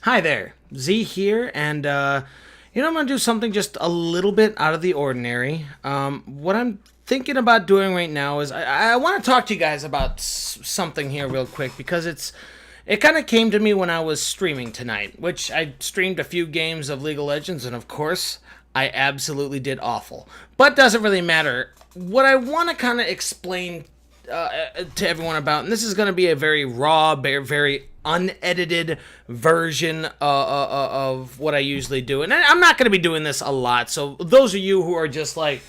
Hi there, Z here, and I'm gonna do something just a little bit out of the ordinary. What I'm thinking about doing right now is I want to talk to you guys about something here real quick because it kind of came to me when I was streaming tonight, which I streamed a few games of League of Legends, and of course I absolutely did awful, but doesn't really matter. What I want to kind of explain to everyone about, and this is going to be a very raw, very unedited version of what I usually do. And I'm not going to be doing this a lot, so those of you who are just like,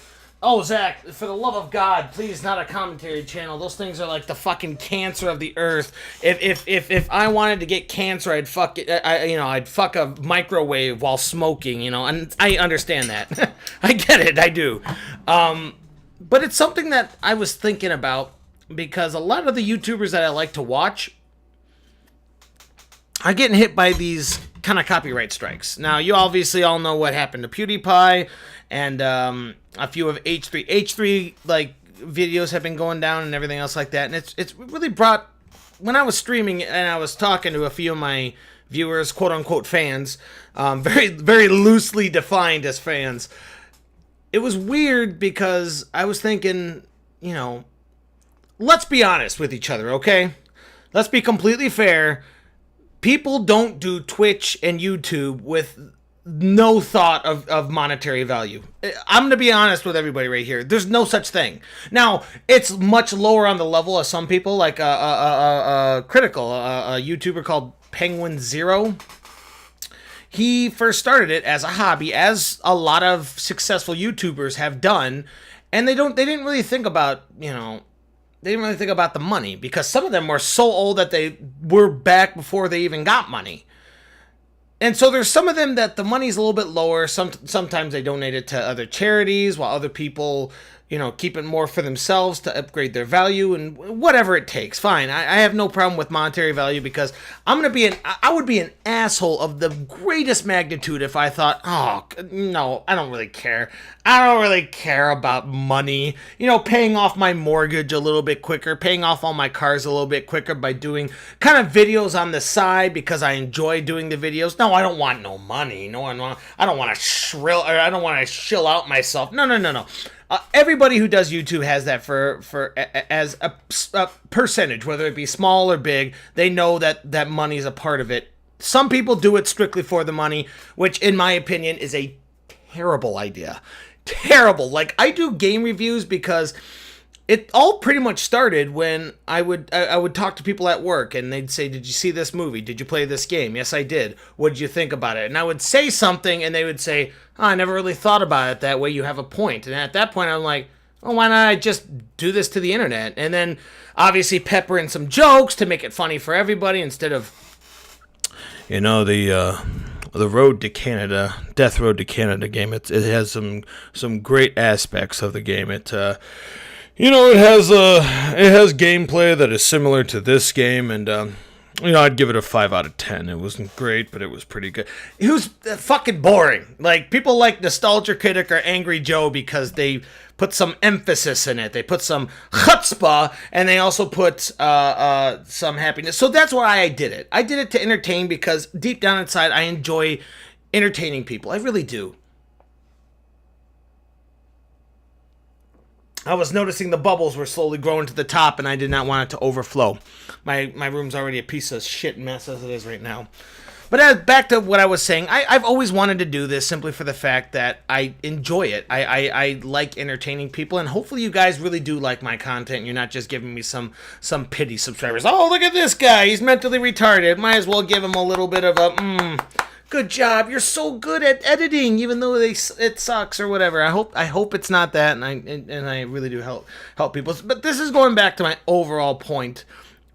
oh, Zach, for the love of God, please, not a commentary channel. Those things are like the fucking cancer of the earth. If I wanted to get cancer, I'd fuck it. I'd fuck a microwave while smoking. And I understand that. I get it. I do. But it's something that I was thinking about because a lot of the YouTubers that I like to watch are getting hit by these kind of copyright strikes. Now, you obviously all know what happened to PewDiePie, and a few of H3. H3 videos have been going down and everything else like that, and it's really brought. When I was streaming and I was talking to a few of my viewers, quote unquote fans, very very loosely defined as fans, it was weird because I was thinking, let's be honest with each other, okay? Let's be completely fair. People don't do Twitch and YouTube with no thought of monetary value. I'm going to be honest with everybody right here. There's no such thing. Now, it's much lower on the level of some people, like Critical, a YouTuber called Penguin Zero. He first started it as a hobby, as a lot of successful YouTubers have done, and they didn't really think about, they didn't really think about the money because some of them were so old that they were back before they even got money. And so there's some of them that the money's a little bit lower. Sometimes they donate it to other charities while other people, keep it more for themselves to upgrade their value and whatever it takes. Fine. I have no problem with monetary value because I would be an asshole of the greatest magnitude if I thought, oh, no, I don't really care. I don't really care about money. Paying off my mortgage a little bit quicker, paying off all my cars a little bit quicker by doing kind of videos on the side because I enjoy doing the videos. No, I don't want no money. No, I don't want to shill out myself. No. Everybody who does YouTube has that as a percentage, whether it be small or big. They know that money is a part of it. Some people do it strictly for the money, which in my opinion is a terrible idea. Terrible. Like, I do game reviews because it all pretty much started when I would talk to people at work and they'd say, did you see this movie? Did you play this game? Yes, I did. What did you think about it? And I would say something and they would say, oh, I never really thought about it that way. You have a point. And at that point, I'm like, oh, why not I just do this to the internet? And then obviously pepper in some jokes to make it funny for everybody instead of, the Road to Canada, Death Road to Canada game. It has some great aspects of the game. It has gameplay that is similar to this game, and I'd give it a 5 out of 10. It wasn't great, but it was pretty good. It was fucking boring. Like, people like Nostalgia Critic or Angry Joe because they put some emphasis in it. They put some chutzpah, and they also put some happiness. So that's why I did it. I did it to entertain because deep down inside, I enjoy entertaining people. I really do. I was noticing the bubbles were slowly growing to the top, and I did not want it to overflow. My room's already a piece of shit mess as it is right now. But back to what I was saying, I've always wanted to do this simply for the fact that I enjoy it. I like entertaining people, and hopefully you guys really do like my content. You're not just giving me some pity subscribers. Oh, look at this guy. He's mentally retarded. Might as well give him a little bit of a, good job. You're so good at editing, even though it sucks or whatever. I hope it's not that, and I really do help people. But this is going back to my overall point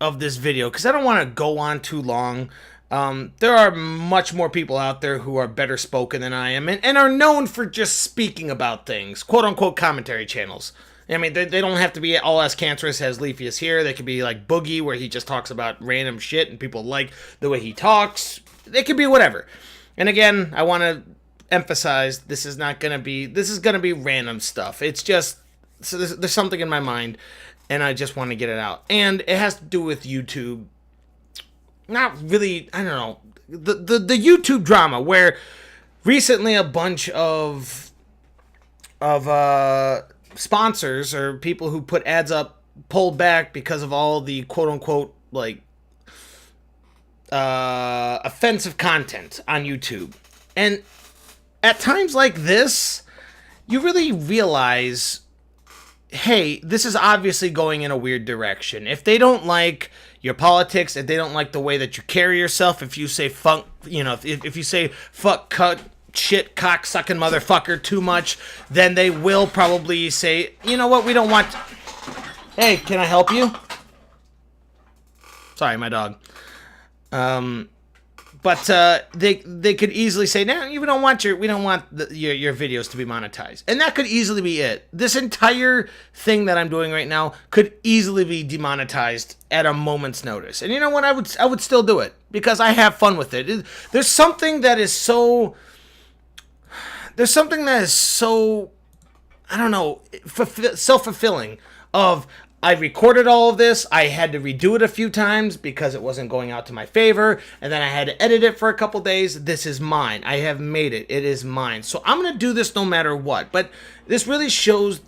of this video because I don't want to go on too long. There are much more people out there who are better spoken than I am and are known for just speaking about things, quote unquote commentary channels. I mean, they don't have to be all as cancerous as Leafy is here. They could be like Boogie, where he just talks about random shit and people like the way he talks. It could be whatever. And again, I want to emphasize this is going to be random stuff. It's just, so there's something in my mind and I just want to get it out. And it has to do with YouTube. Not really, I don't know. the YouTube drama where recently a bunch of sponsors or people who put ads up pulled back because of all the quote unquote like offensive content on YouTube. And at times like this, you really realize, hey, this is obviously going in a weird direction. If they don't like your politics, if they don't like the way that you carry yourself, if you say fuck, if you say fuck, cut, shit, cock sucking motherfucker too much, then they will probably say, you know what, we don't want. Hey, can I help you? Sorry, my dog. But they could easily say, no, we don't want your videos to be monetized, and that could easily be it. This entire thing that I'm doing right now could easily be demonetized at a moment's notice. And you know what? I would still do it because I have fun with it. There's something that is so. I don't know, self-fulfilling. Of I recorded all of this, I had to redo it a few times because it wasn't going out to my favor, and then I had to edit it for a couple days. This is mine. I have made it. It is mine. So I'm going to do this no matter what. But this really shows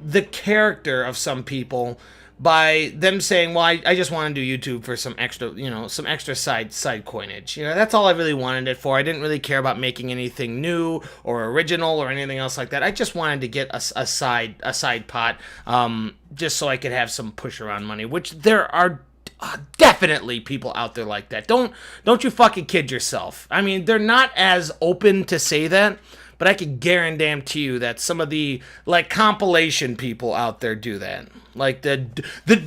the character of some people by them saying, well, I just want to do YouTube for some extra side coinage. That's all I really wanted it for. I didn't really care about making anything new or original or anything else like that. I just wanted to get a side pot, just so I could have some push around money, which there are definitely people out there like that. Don't you fucking kid yourself. I mean, they're not as open to say that, but I can guarantee you that some of the like compilation people out there do that. Like the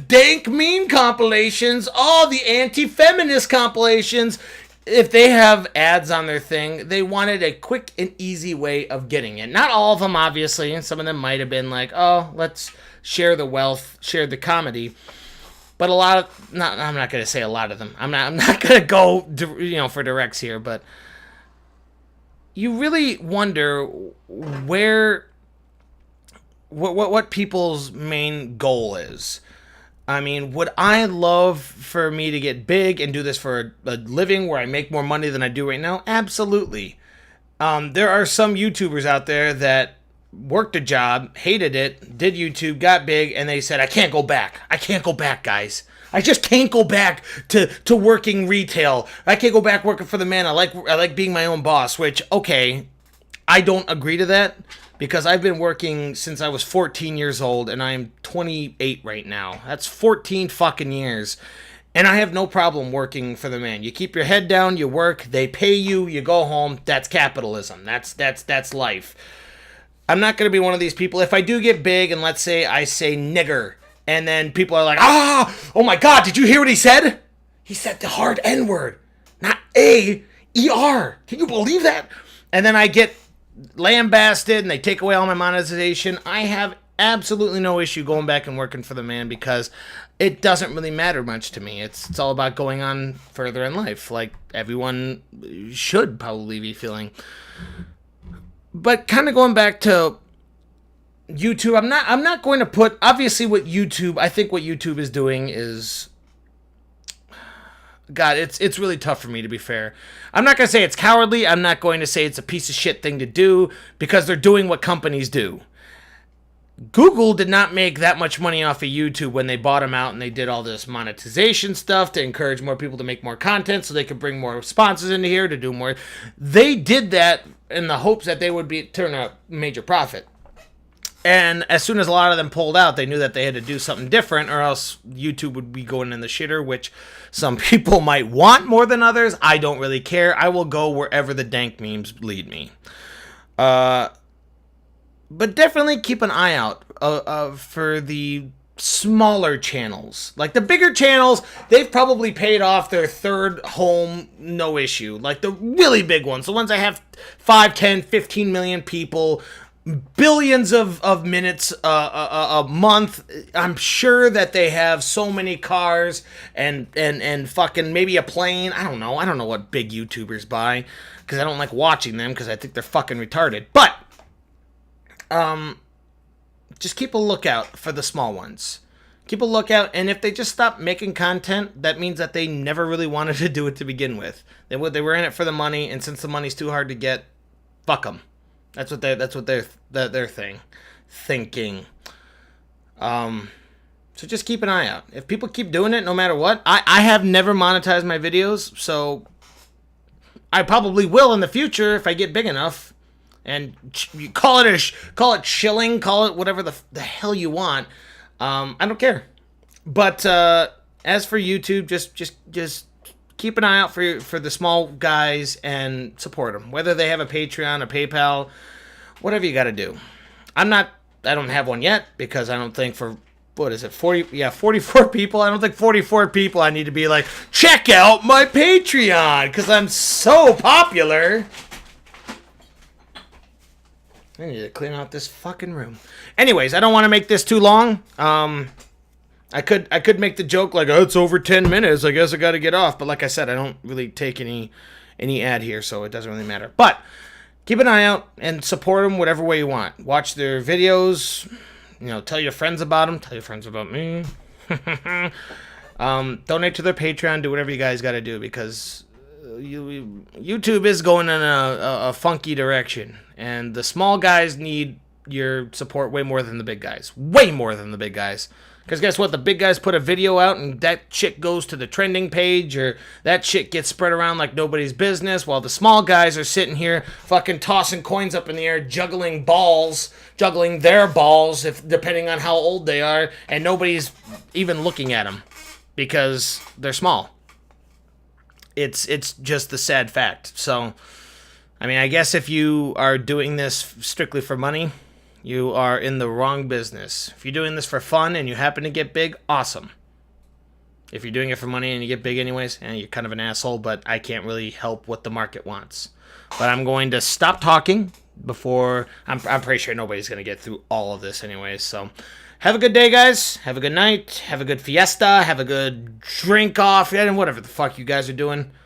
dank meme compilations, the anti-feminist compilations. If they have ads on their thing, they wanted a quick and easy way of getting it. Not all of them, obviously, and some of them might have been like, oh, let's share the wealth, share the comedy. But a lot of, I'm not going to say a lot of them. I'm not going to go, for directs here, but you really wonder what people's main goal is. I mean, would I love for me to get big and do this for a living where I make more money than I do right now? Absolutely. There are some YouTubers out there that worked a job, hated it, did YouTube, got big, and they said, I can't go back. I can't go back, guys. I just can't go back to working retail. I can't go back working for the man. I like being my own boss, which, okay, I don't agree to that because I've been working since I was 14 years old and I'm 28 right now. That's 14 fucking years. And I have no problem working for the man. You keep your head down, you work, they pay you, you go home. That's capitalism. That's life. I'm not going to be one of these people. If I do get big and let's say I say nigger, and then people are like, oh my God, did you hear what he said? He said the hard N-word, not A-E-R. Can you believe that? And then I get lambasted and they take away all my monetization. I have absolutely no issue going back and working for the man because it doesn't really matter much to me. It's all about going on further in life, like everyone should probably be feeling. But kind of going back to YouTube, I'm not going to put, obviously I think what YouTube is doing is, God, it's really tough for me, to be fair. I'm not going to say it's cowardly. I'm not going to say it's a piece of shit thing to do because they're doing what companies do. Google did not make that much money off of YouTube when they bought them out and they did all this monetization stuff to encourage more people to make more content so they could bring more sponsors into here to do more. They did that in the hopes that they would turn a major profit. And as soon as a lot of them pulled out, they knew that they had to do something different or else YouTube would be going in the shitter, which some people might want more than others. I don't really care. I will go wherever the dank memes lead me. But definitely keep an eye out for the smaller channels. Like the bigger channels, they've probably paid off their third home, no issue. Like the really big ones, the ones that have 5, 10, 15 million people, billions of minutes a month. I'm sure that they have so many cars and fucking maybe a plane. I don't know what big YouTubers buy because I don't like watching them because I think they're fucking retarded. But just keep a lookout for the small ones. keep a lookout, and if they just stop making content, that means that they never really wanted to do it to begin with. They were in it for the money, and since the money's too hard to get, fuck them. That's what they're thinking. So just keep an eye out. If people keep doing it, no matter what, I have never monetized my videos, so I probably will in the future if I get big enough. And you call it shilling, call it whatever the hell you want. I don't care. But as for YouTube, just keep an eye out for the small guys and support them. Whether they have a Patreon, a PayPal, whatever you got to do. I don't have one yet because I don't think for what is it, 44 people. I don't think 44 people I need to be like, check out my Patreon because I'm so popular. I need to clean out this fucking room. Anyways, I don't want to make this too long. I could make the joke like, oh, it's over 10 minutes. I guess I got to get off. But like I said, I don't really take any ad here, so it doesn't really matter. But keep an eye out and support them whatever way you want. Watch their videos. Tell your friends about them. Tell your friends about me. Donate to their Patreon. Do whatever you guys got to do because YouTube is going in a funky direction. And the small guys need your support way more than the big guys. Way more than the big guys. Because guess what? The big guys put a video out and that shit goes to the trending page or that shit gets spread around like nobody's business while the small guys are sitting here fucking tossing coins up in the air, juggling their balls, depending on how old they are, and nobody's even looking at them because they're small. It's just the sad fact. So, I mean, I guess if you are doing this strictly for money, you are in the wrong business. If you're doing this for fun and you happen to get big, awesome. If you're doing it for money and you get big anyways, you're kind of an asshole, but I can't really help what the market wants. But I'm going to stop talking before... I'm pretty sure nobody's going to get through all of this anyways, so... Have a good day, guys. Have a good night. Have a good fiesta. Have a good drink off. And whatever the fuck you guys are doing.